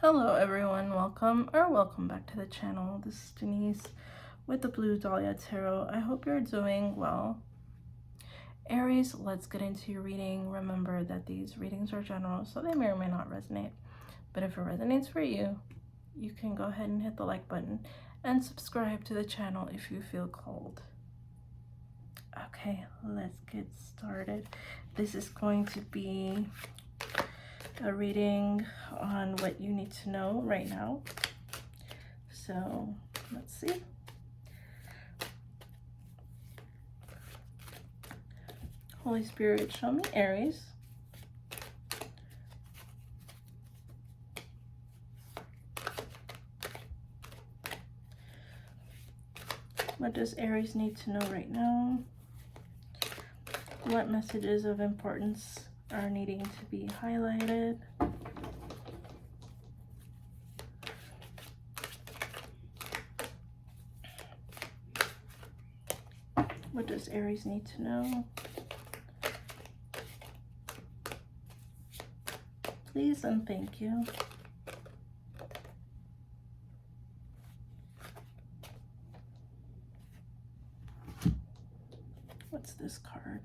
Hello everyone, welcome back to the channel. This is Denise with the Blue Dahlia Tarot. I hope you're doing well. Aries, let's get into your reading. Remember that these readings are general, so they may or may not resonate. But if it resonates for you, you can go ahead and hit the like button and subscribe to the channel if you feel called. Okay, let's get started. This is going to be a reading on what you need to know right now. So let's see. Holy Spirit, show me Aries. What does Aries need to know right now? What messages of importance are needing to be highlighted? What does Aries need to know? Please and thank you. What's this card?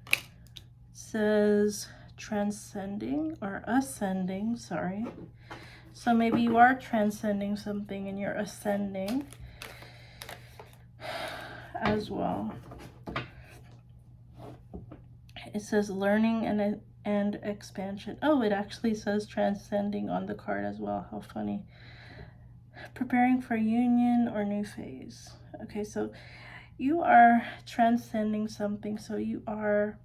It says transcending or ascending, sorry. So maybe you are transcending something and you're ascending as well. It says learning and expansion. Oh, it actually says transcending on the card as well. How funny. Preparing for union or new phase. Okay, so you are transcending something, so you are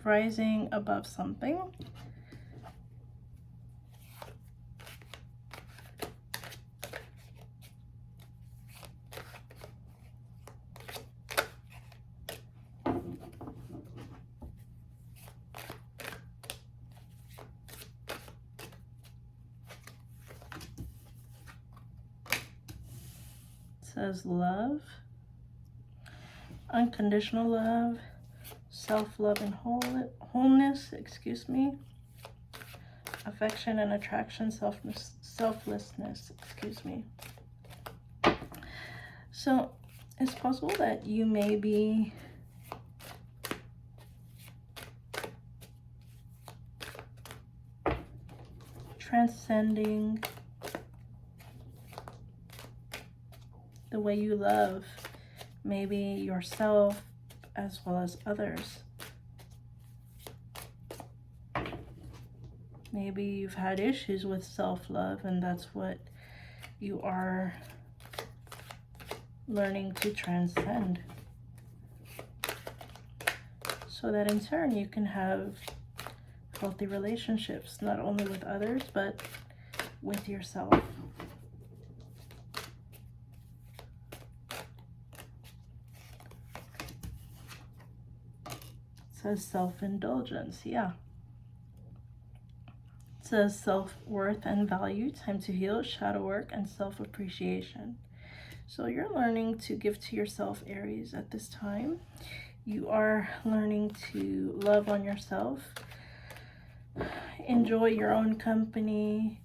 rising above something. It says love, unconditional love, self-love and wholeness, affection and attraction, selflessness, So it's possible that you may be transcending the way you love, maybe yourself as well as others. Maybe you've had issues with self-love, and that's what you are learning to transcend, so that in turn you can have healthy relationships, not only with others, but with yourself. It says self-indulgence, yeah. It says self-worth and value, time to heal, shadow work, and self-appreciation. So you're learning to give to yourself, Aries, at this time. You are learning to love on yourself, enjoy your own company,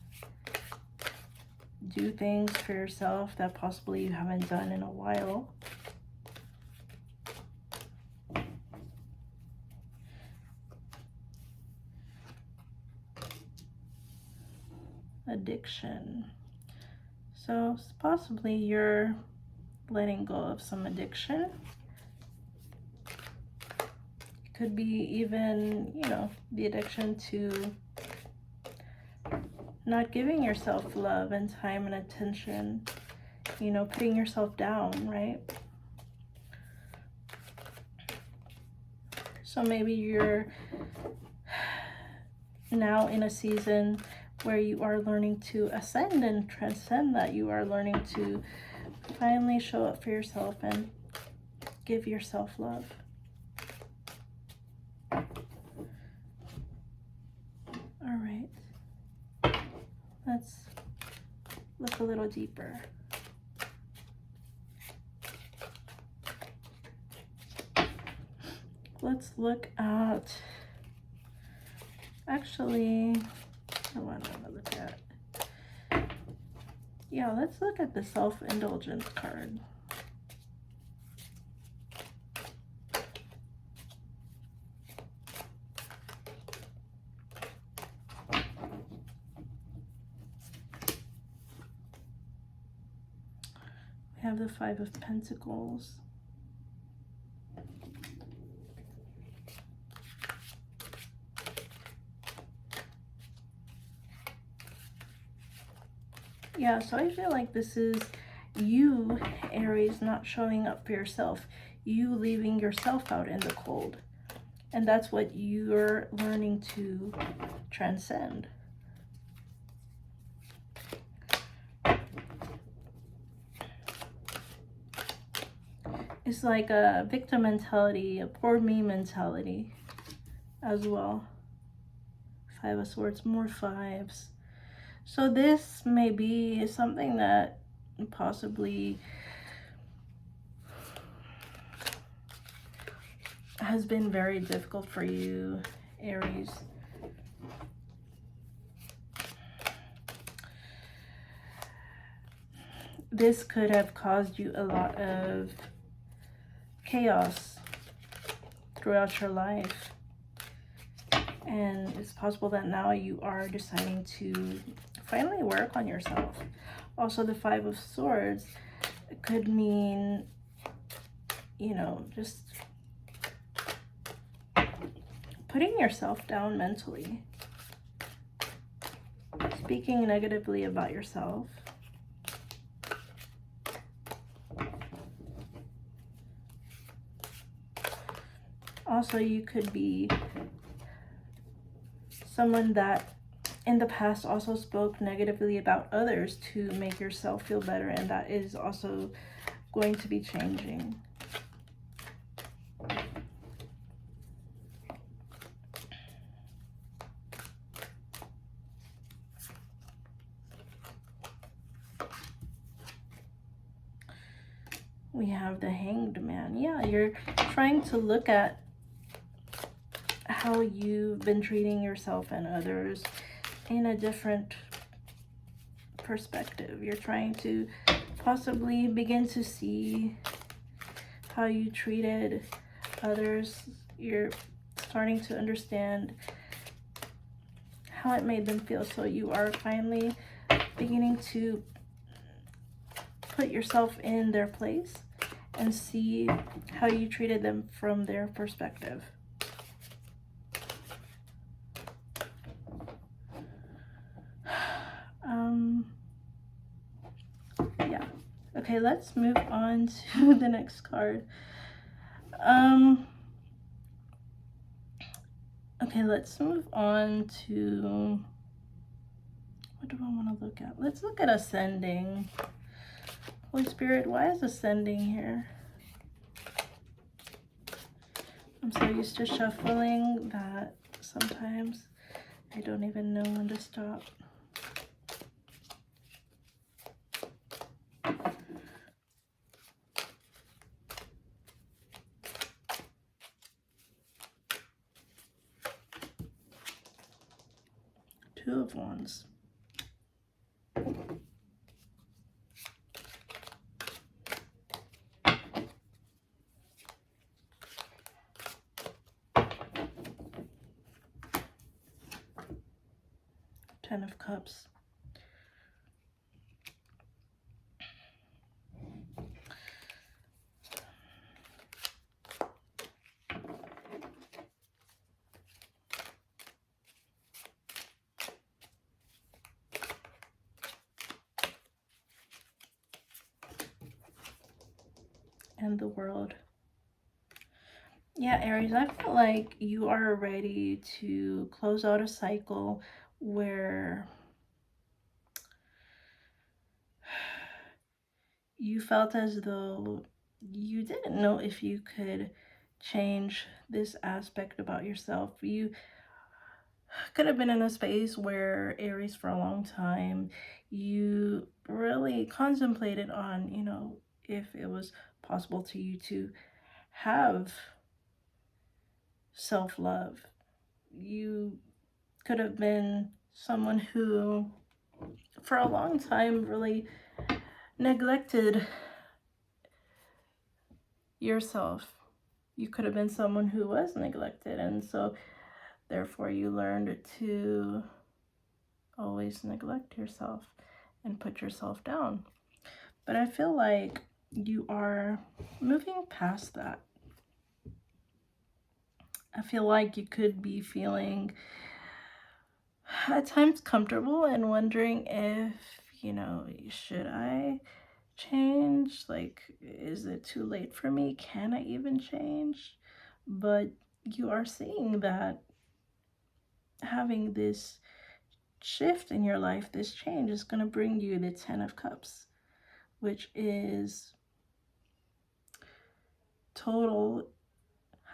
do things for yourself that possibly you haven't done in a while. Addiction. So possibly you're letting go of some addiction. It could be even, the addiction to not giving yourself love and time and attention, putting yourself down, right? So maybe you're now in a season where you are learning to ascend and transcend that. You are learning to finally show up for yourself and give yourself love. All right. Let's look a little deeper. Let's look at, actually, I want to look at Yeah, let's look at the self-indulgence card. We have the Five of Pentacles. Yeah, so I feel like this is you, Aries, not showing up for yourself. You leaving yourself out in the cold. And that's what you're learning to transcend. It's like a victim mentality, a poor me mentality as well. Five of Swords, more fives. So this may be something that possibly has been very difficult for you, Aries. This could have caused you a lot of chaos throughout your life. And it's possible that now you are deciding to finally work on yourself. Also, the Five of Swords could mean, you know, just putting yourself down mentally. Speaking negatively about yourself. Also, you could be someone that in the past also spoke negatively about others to make yourself feel better, and that is also going to be changing. We have the Hanged Man. Yeah, you're trying to look at how you've been treating yourself and others in a different perspective. You're trying to possibly begin to see how you treated others. You're starting to understand how it made them feel. So you are finally beginning to put yourself in their place and see how you treated them from their perspective. Yeah. Okay, let's move on to the next card. Okay, let's move on to, what do I want to look at? Let's look at Ascending. Holy Spirit, why is Ascending here? I'm so used to shuffling that sometimes I don't even know when to stop. Two of Wands. Ten of Cups. And the World. Yeah, Aries, I feel like you are ready to close out a cycle where you felt as though you didn't know if you could change this aspect about yourself. You could have been in a space where, Aries, for a long time, you really contemplated on, you know, if it was possible to you to have self-love. You could have been someone who for a long time really neglected yourself. You could have been someone who was neglected, and so therefore you learned to always neglect yourself and put yourself down. But I feel like you are moving past that. I feel like you could be feeling at times comfortable and wondering if, should I change? Like, is it too late for me? Can I even change? But you are seeing that having this shift in your life, this change, is going to bring you the 10 of Cups, which is total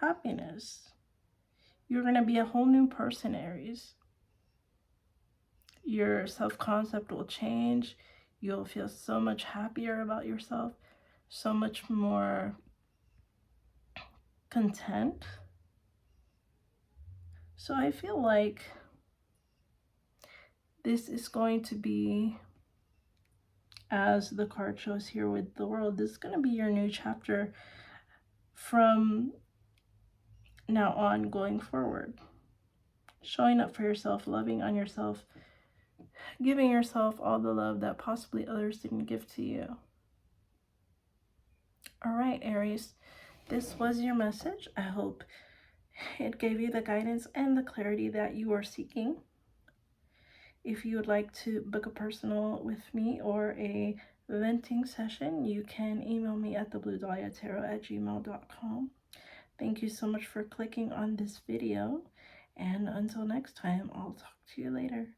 happiness. You're going to be a whole new person, Aries. Your self-concept will change. You'll feel so much happier about yourself, so much more content. So I feel like this is going to be, as the card shows here with the World, this is going to be your new chapter from now on going forward. Showing up for yourself, loving on yourself, giving yourself all the love that possibly others didn't give to you. All right, Aries, this was your message. I hope it gave you the guidance and the clarity that you are seeking. If you would like to book a personal with me or a venting session, you can email me at thebluedahliatarot@gmail.com. Thank you so much for clicking on this video, and until next time, I'll talk to you later.